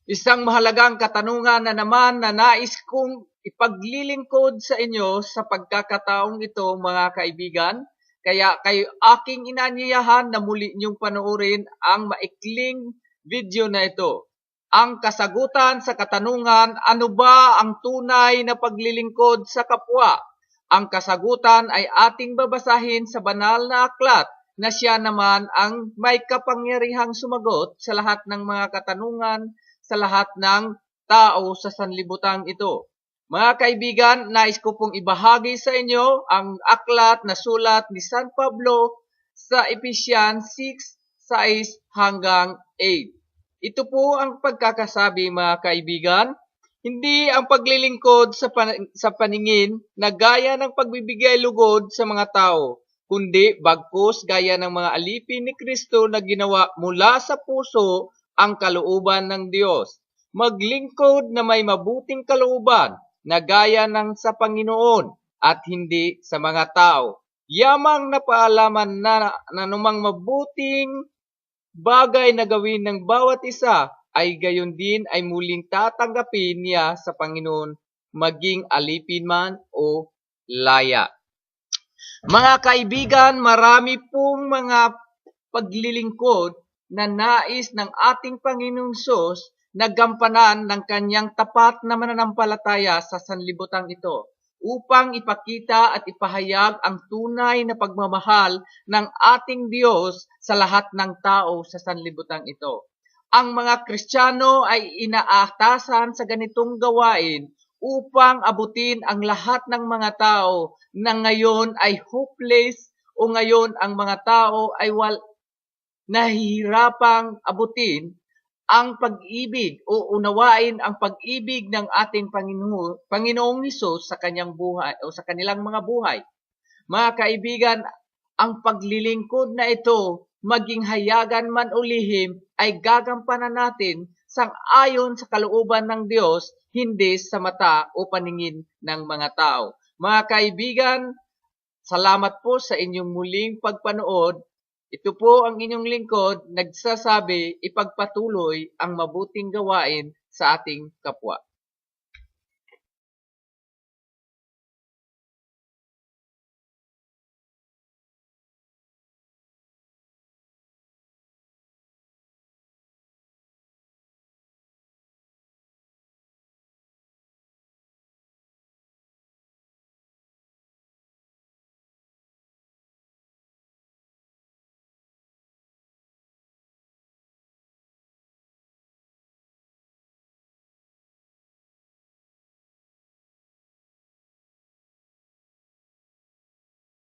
Isang mahalagang katanungan na naman na nais kong ipaglilingkod sa inyo sa pagkakataong ito, mga kaibigan. Kaya kayo aking inanyayahan na muli niyong panoorin ang maikling video na ito. Ang kasagutan sa katanungan, ano ba ang tunay na paglilingkod sa kapwa? Ang kasagutan ay ating babasahin sa banal na aklat na siya naman ang may kapangyarihang sumagot sa lahat ng mga katanungan sa lahat ng tao sa sanlibutan ito. Mga kaibigan, nais ko pong ibahagi sa inyo ang aklat na sulat ni San Pablo sa Ephesians 6:6 hanggang 8. Ito po ang pagkakasabi, mga kaibigan. Hindi ang paglilingkod sa paningin na gaya ng pagbibigay lugod sa mga tao, kundi bagkus gaya ng mga alipin ni Kristo na ginawa mula sa puso ang kalooban ng Diyos. Maglingkod na may mabuting kalooban na gaya ng sa Panginoon at hindi sa mga tao. Yamang napaalaman na anumang mabuting bagay na gawin ng bawat isa ay gayon din ay muling tatanggapin niya sa Panginoon, maging alipin man o laya. Mga kaibigan, marami pong mga paglilingkod na nais ng ating Panginoong Hesus na gampanan ng kanyang tapat na mananampalataya sa sanlibutan ito upang ipakita at ipahayag ang tunay na pagmamahal ng ating Diyos sa lahat ng tao sa sanlibutan ito. Ang mga Kristiyano ay inaatasan sa ganitong gawain upang abutin ang lahat ng mga tao na ngayon ay hopeless o ngayon ang mga tao ay nahihirapang abutin ang pag-ibig o unawain ang pag-ibig ng ating Panginoong Hesus sa kanyang buhay o sa kanilang mga buhay. Mga kaibigan, ang paglilingkod na ito, maging hayagan man o lihim, ay gagampanan natin sang-ayon sa kalooban ng Diyos, hindi sa mata o paningin ng mga tao. Mga kaibigan, salamat po sa inyong muling pagpanood. Ito po ang inyong lingkod, nagsasabi, ipagpatuloy ang mabuting gawain sa ating kapwa.